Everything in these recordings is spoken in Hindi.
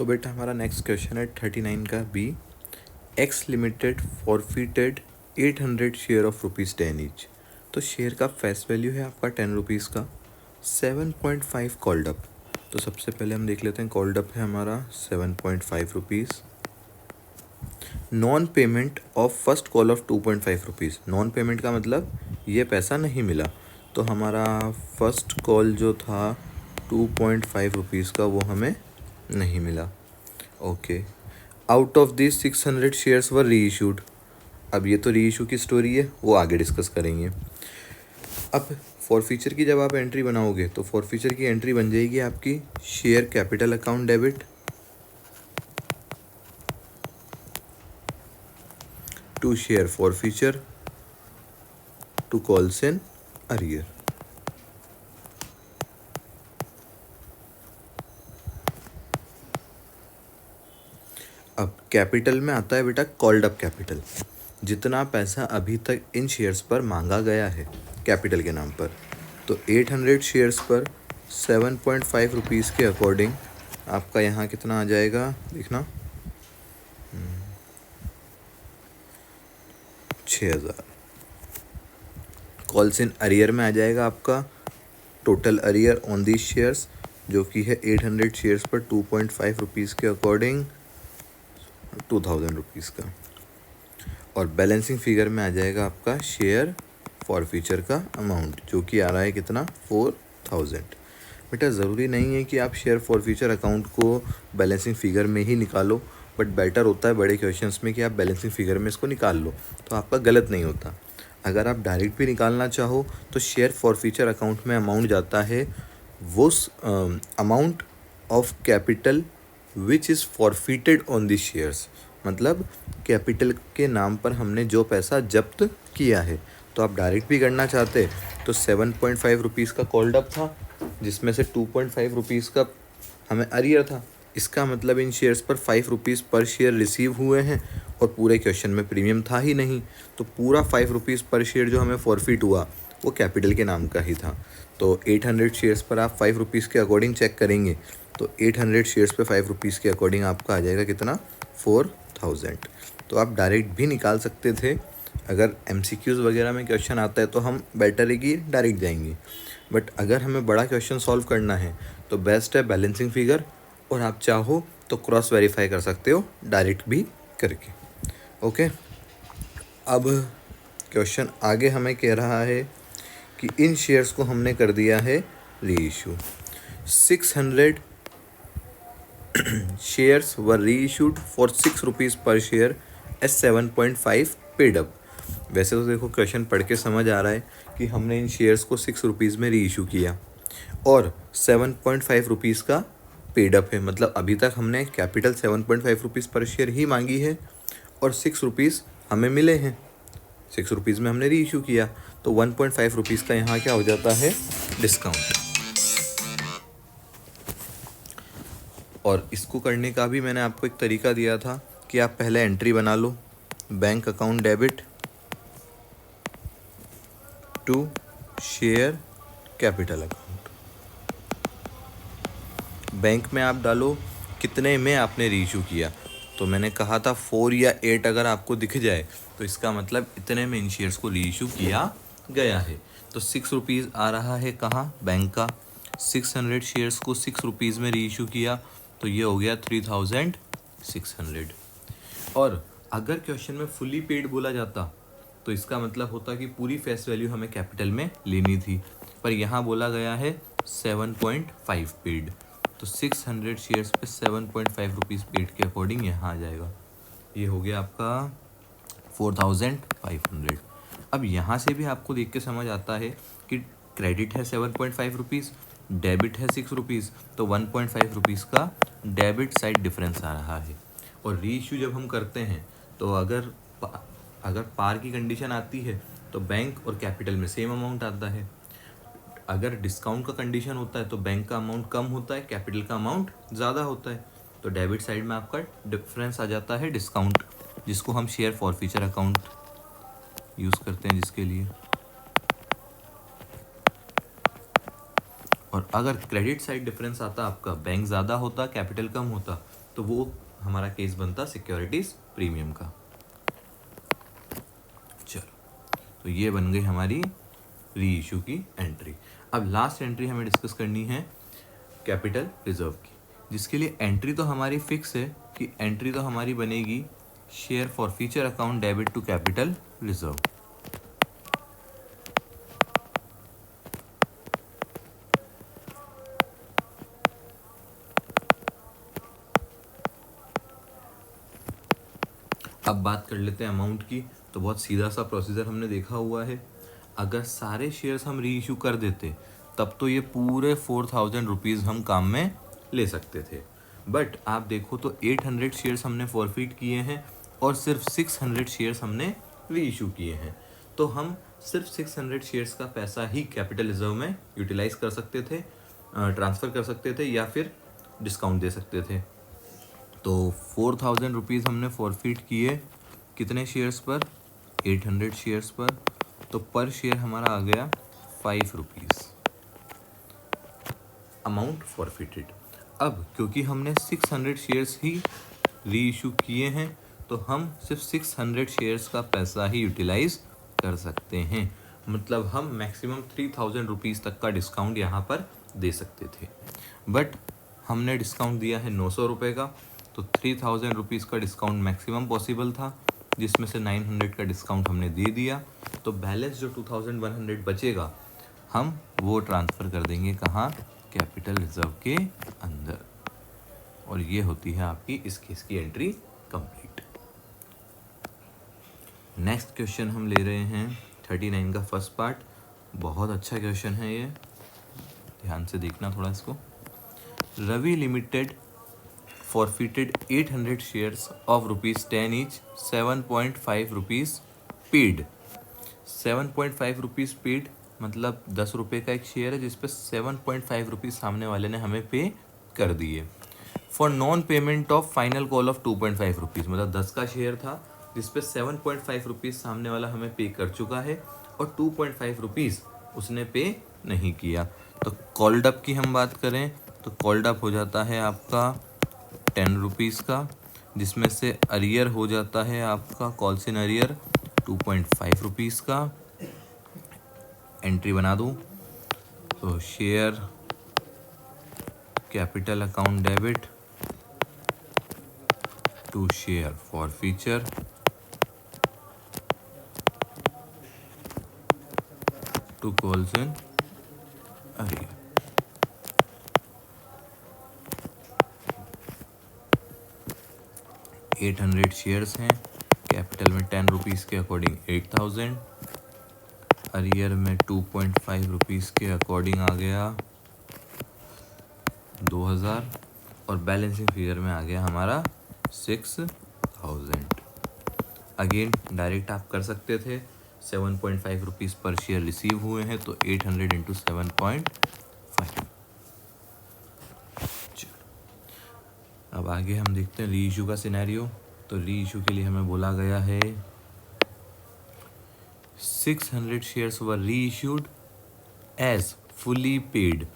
तो बेटा हमारा नेक्स्ट क्वेश्चन है 39 का B. X limited forfeited 800 share of ₹10 each. तो शेयर का फेस वैल्यू है आपका 10 रुपीज़ का, 7.5 कॉल्ड अप। तो सबसे पहले हम देख लेते हैं, कॉल्ड अप है हमारा 7.5 rupees. Non payment of first call of 2.5 rupees. Non payment का मतलब ये पैसा नहीं मिला, तो हमारा फर्स्ट कॉल जो था 2.5 रुपीज़ का वो हमें नहीं मिला। Okay, out of this 600 shares were री इशूड। अब ये तो री इशू की स्टोरी है, वो आगे डिस्कस करेंगे। अब फॉर फ्यूचर की जब आप एंट्री बनाओगे तो फॉर फ्यूचर की एंट्री बन जाएगी आपकी share capital account debit to share forfeiture to calls in arrear. अब कैपिटल में आता है बेटा कॉल्ड अप कैपिटल, जितना पैसा अभी तक इन शेयर्स पर मांगा गया है कैपिटल के नाम पर। तो 800 शेयर्स पर 7.5 रुपीज़ के अकॉर्डिंग आपका यहाँ कितना आ जाएगा देखना, 6000। कॉल्स इन अरियर में आ जाएगा आपका total arrear on these shares, जो कि है 800 शेयर्स पर 2.5 रुपीज़ के अकॉर्डिंग 2000 रुपीज़ का। और बैलेंसिंग फिगर में आ जाएगा आपका शेयर फॉर फ्यूचर का अमाउंट, जो कि आ रहा है कितना 4000। बेटा ज़रूरी नहीं है कि आप शेयर फॉर फ्यूचर अकाउंट को बैलेंसिंग फिगर में ही निकालो, बट बेटर होता है बड़े क्वेश्चंस में कि आप बैलेंसिंग फिगर में इसको निकाल लो, तो आपका गलत नहीं होता। अगर आप डायरेक्ट भी निकालना चाहो तो शेयर फॉर फ्यूचर अकाउंट में अमाउंट जाता है वो amount of capital which is forfeited on this shares. मतलब कैपिटल के नाम पर हमने जो पैसा जब्त किया है। तो आप डायरेक्ट भी करना चाहते तो 7.5 रुपीज़ का कॉल्ड अप था, जिसमें से 2.5 रुपीज़ का हमें अरियर था। इसका मतलब इन शेयर्स पर 5 रुपीज़ पर शेयर रिसीव हुए हैं और पूरे क्वेश्चन में प्रीमियम था ही नहीं, तो पूरा 5 रुपीज़ पर शेयर जो हमें फॉरफिट हुआ वो कैपिटल के नाम का ही था। तो 800 शेयर्स पर आप 5 रुपीज़ के अकॉर्डिंग चेक करेंगे तो 800 शेयर्स पे 5 रुपीज़ के अकॉर्डिंग आपका आ जाएगा कितना 4000। तो आप डायरेक्ट भी निकाल सकते थे। अगर MCQs वगैरह में क्वेश्चन आता है तो हम बेटर है कि डायरेक्ट जाएंगे, बट अगर हमें बड़ा क्वेश्चन सॉल्व करना है तो बेस्ट है बैलेंसिंग फिगर, और आप चाहो तो क्रॉस वेरीफाई कर सकते हो डायरेक्ट भी करके। ओके, अब क्वेश्चन आगे हमें कह रहा है कि इन शेयर्स को हमने कर दिया है री इशू। 600 शेयर्स वर री इशूड फॉर 6 रुपीज़ पर शेयर एस 7.5 पेड अप। वैसे तो देखो क्वेश्चन पढ़ के समझ आ रहा है कि हमने इन शेयर्स को 6 रुपीज़ में री इशू किया और 7.5 रुपीज़ का पेड अप है। मतलब अभी तक हमने कैपिटल 7.5 रुपीज़ पर शेयर ही मांगी है और 6 रुपीज़ हमें मिले हैं। 6 रुपीज़ में हमने री इशू किया, तो 1.5 रुपीज़ का यहाँ क्या हो जाता है डिस्काउंट। और इसको करने का भी मैंने आपको एक तरीका दिया था कि आप पहले एंट्री बना लो, bank account debit to share capital account. Bank में आप डालो कितने में आपने री इशू किया, तो मैंने कहा था 4 या 8 अगर आपको दिख जाए तो इसका मतलब इतने में इन शेयर्स को री इशू किया गया है। तो 6 रुपीज़ आ रहा है कहाँ बैंक का, 600 शेयर्स को 6 रुपीज़ में री इशू किया तो ये हो गया 3600। और अगर क्वेश्चन में फुली पेड बोला जाता तो इसका मतलब होता कि पूरी फेस वैल्यू हमें कैपिटल में लेनी थी, पर यहाँ बोला गया है 7.5 पेड, तो 600 शेयर्स पे 7.5 रुपीज़ पेड के अकॉर्डिंग यहाँ आ जाएगा। ये हो गया आपका 4500। अब यहाँ से भी आपको देख के समझ आता है कि क्रेडिट है 7.5 रुपीज़, डेबिट है 6 रुपीज़, तो 1.5 रुपीज़ का डेबिट साइड डिफरेंस आ रहा है। और री इशू जब हम करते हैं तो अगर पार की कंडीशन आती है तो बैंक और कैपिटल में सेम अमाउंट आता है। अगर डिस्काउंट का कंडीशन होता है तो बैंक का अमाउंट कम होता है, कैपिटल का अमाउंट ज़्यादा होता है, तो डेबिट साइड में आपका डिफरेंस आ जाता है डिस्काउंट, जिसको हम share forfeiture account use करते हैं जिसके लिए। और अगर क्रेडिट साइड डिफरेंस आता आपका, बैंक ज़्यादा होता कैपिटल कम होता, तो तो वो हमारा केस बनता सिक्योरिटीज प्रीमियम का। चलो, तो ये बन गई हमारी री इशू की एंट्री। अब लास्ट एंट्री हमें डिस्कस करनी है कैपिटल रिजर्व की, जिसके लिए एंट्री तो हमारी फिक्स है कि एंट्री तो हमारी बनेगी share forfeiture account debit to capital reserve. अब बात कर लेते हैं अमाउंट की। तो बहुत सीधा सा प्रोसीजर हमने देखा हुआ है। अगर सारे शेयर्स हम री इशू कर देते तब तो ये पूरे 4000 रुपीज़ हम काम में ले सकते थे, बट आप देखो तो 800 शेयर्स हमने फॉरफिट किए हैं और सिर्फ 600 शेयर्स हमने री इशू किए हैं। तो हम सिर्फ 600 शेयर्स का पैसा ही कैपिटल रिजर्व में यूटिलाइज कर सकते थे, ट्रांसफ़र कर सकते थे या फिर डिस्काउंट दे सकते थे। तो 4000 रुपीज़ हमने फॉरफिट किए कितने शेयर्स पर, 800 शेयर्स पर, तो पर शेयर हमारा आ गया 5 रुपीज़ अमाउंट फॉरफिटेड। अब क्योंकि हमने 600 शेयर्स ही री इशू किए हैं तो हम सिर्फ 600 शेयर्स का पैसा ही यूटिलाइज कर सकते हैं, मतलब हम मैक्सिमम 3000 रुपीज़ तक का डिस्काउंट यहाँ पर दे सकते थे, बट हमने डिस्काउंट दिया है 900 रुपये का, तो 3000 रुपीज़ का डिस्काउंट मैक्सिमम पॉसिबल था, जिसमें से 900 का डिस्काउंट हमने दे दिया। तो बैलेंस जो 2100 बचेगा हम वो ट्रांसफ़र कर देंगे कहाँ, कैपिटल रिजर्व के अंदर, और ये होती है आपकी इस केस की एंट्री कंप्लीट। नेक्स्ट क्वेश्चन हम ले रहे हैं 39 का फर्स्ट पार्ट। बहुत अच्छा क्वेश्चन है ये, ध्यान से देखना थोड़ा इसको। Ravi limited forfeited 800 shares of ₹10 each, 7.5 rupees paid. 7.5 rupees paid मतलब 10 रुपये का एक शेयर है जिस पे 7.5 रुपीज़ सामने वाले ने हमें पे कर दिए। For non payment of final call of 2.5 rupees, मतलब 10 का शेयर था जिस पे 7.5 रुपीज़ सामने वाला हमें पे कर चुका है और 2.5 रुपीज़ उसने पे नहीं किया। तो कॉल्ड अप की हम बात करें तो कॉल्ड अप हो जाता है आपका 10 रुपीज़ का, जिसमें से अरियर हो जाता है आपका कॉल्स इन अरियर 2.5 रुपीज़ का। एंट्री बना दूँ तो share capital account debit to share forfeiture to calls in arrear. At 800 shares हैं, कैपिटल में 10 रुपीज़ के अकॉर्डिंग 8000, अरियर में 2.5 रुपीज़ के अकॉर्डिंग आ गया 2000 और बैलेंसिंग फिगर में आ गया हमारा 6000। अगेन डायरेक्ट आप कर सकते थे, 7.5 रुपीज़ पर शेयर रिसीव हुए हैं तो 800 इंटू 7.5। अब आगे हम देखते हैं री इशू का सिनेरियो। तो री इशू के लिए हमें बोला गया है 600 shares were reissued as fully paid.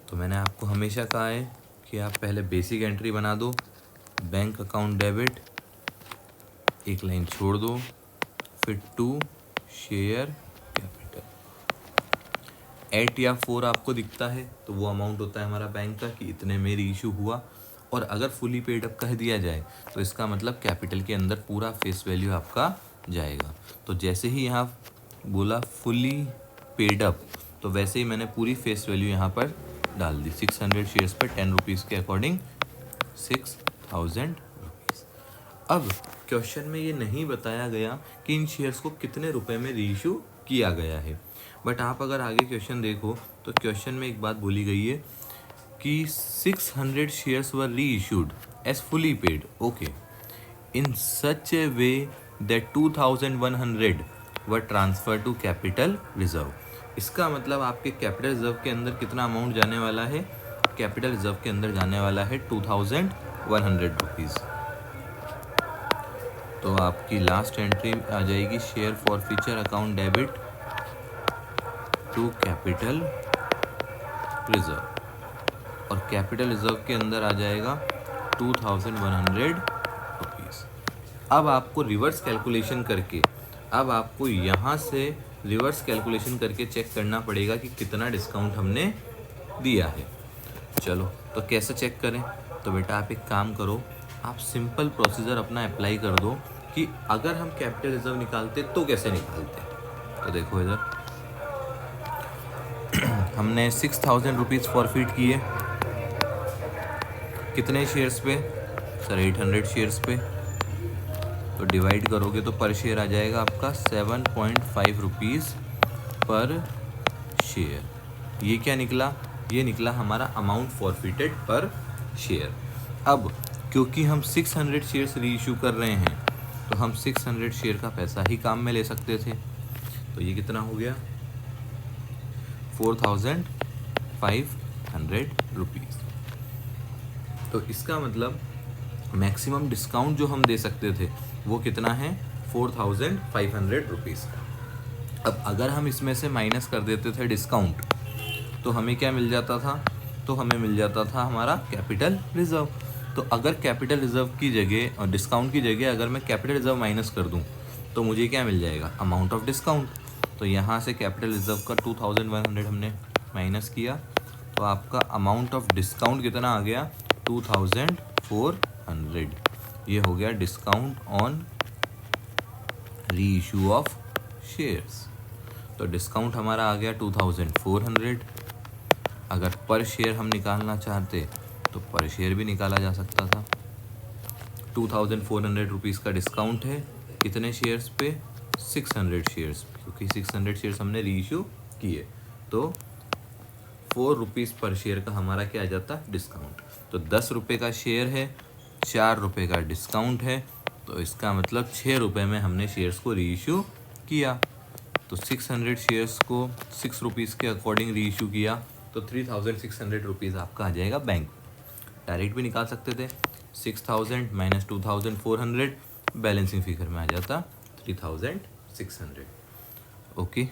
तो मैंने आपको हमेशा कहा है कि आप पहले बेसिक एंट्री बना दो, बैंक अकाउंट डेबिट, एक लाइन छोड़ दो, फिर टू शेयर कैपिटल। 8 या 4 आपको दिखता है तो वो अमाउंट होता है हमारा बैंक का कि इतने में री इशू हुआ, और अगर फुली पेड अप कह दिया जाए तो इसका मतलब कैपिटल के अंदर पूरा फेस वैल्यू आपका जाएगा। तो जैसे ही यहाँ बोला फुली पेड अप तो वैसे ही मैंने पूरी फेस वैल्यू यहाँ पर डाल दी। 600 शेयर्स पर 10 रुपीज़ के अकॉर्डिंग 6000 रुपीज़। अब क्वेश्चन में ये नहीं बताया गया कि इन शेयर्स को कितने रुपए में री इशू किया गया है, बट आप अगर आगे क्वेश्चन देखो तो क्वेश्चन में एक बात बोली गई है कि 600 shares were reissued as fully paid, okay, in such a way that 2100 were transfer to capital reserve. इसका मतलब आपके कैपिटल रिजर्व के अंदर कितना अमाउंट जाने वाला है, कैपिटल रिजर्व के अंदर जाने वाला है 2100 रुपीज़। तो आपकी लास्ट एंट्री आ जाएगी share forfeiture account debit to capital reserve. और कैपिटल रिजर्व के अंदर आ जाएगा 2100 रुपीज़। अब आपको रिवर्स कैलकुलेशन करके, अब आपको यहाँ से रिवर्स कैलकुलेशन करके चेक करना पड़ेगा कि कितना डिस्काउंट हमने दिया है। चलो तो कैसे चेक करें? तो बेटा आप एक काम करो, आप सिंपल प्रोसीजर अपना अप्लाई कर दो कि अगर हम कैपिटल रिजर्व निकालते तो कैसे निकालते। तो देखो इधर हमने 6000 रुपीज़ फॉरफिट किए, कितने शेयर्स पे सर? 800 शेयर्स पे। तो डिवाइड करोगे तो पर शेयर आ जाएगा आपका 7.5 रुपीज़ पर शेयर। ये क्या निकला? ये निकला हमारा अमाउंट फॉरफिटेड पर शेयर। अब क्योंकि हम 600 शेयर्स रीइश्यू कर रहे हैं तो हम 600 शेयर का पैसा ही काम में ले सकते थे। तो ये कितना हो गया? 4500 रुपीज़। तो इसका मतलब मैक्सिमम डिस्काउंट जो हम दे सकते थे वो कितना है? 4500 रुपीज़ का। अब अगर हम इसमें से माइनस कर देते थे डिस्काउंट तो हमें क्या मिल जाता था? तो हमें मिल जाता था हमारा कैपिटल रिजर्व। तो अगर कैपिटल रिजर्व की जगह और डिस्काउंट की जगह अगर मैं कैपिटल रिजर्व माइनस कर दूं तो मुझे क्या मिल जाएगा? Amount of discount. तो यहाँ से कैपिटल रिजर्व का 2100 हमने माइनस किया तो आपका अमाउंट ऑफ डिस्काउंट कितना आ गया? 2400। ये हो गया डिस्काउंट ऑन री इशू ऑफ शेयर्स। तो डिस्काउंट हमारा आ गया 2400। अगर पर शेयर हम निकालना चाहते तो पर शेयर भी निकाला जा सकता था। 2400 रुपीज़ का डिस्काउंट है, कितने शेयर्स पे? 600 शेयर्स, क्योंकि 600 शेयर्स हमने री इशू किए। तो 4 रुपीज़ पर शेयर का हमारा क्या आ जाता? डिस्काउंट। तो 10 रुपये का शेयर है, 4 रुपये का डिस्काउंट है, तो इसका मतलब 6 रुपये में हमने शेयर्स को री इशू किया। तो 600 शेयर्स को 6 रुपीज़ के अकॉर्डिंग री इशू किया तो 3600 रुपीज़ आपका आ जाएगा बैंक। डायरेक्ट भी निकाल सकते थे, 6000 माइनस 2400 बैलेंसिंग फिगर में आ जाता 3600। ओके।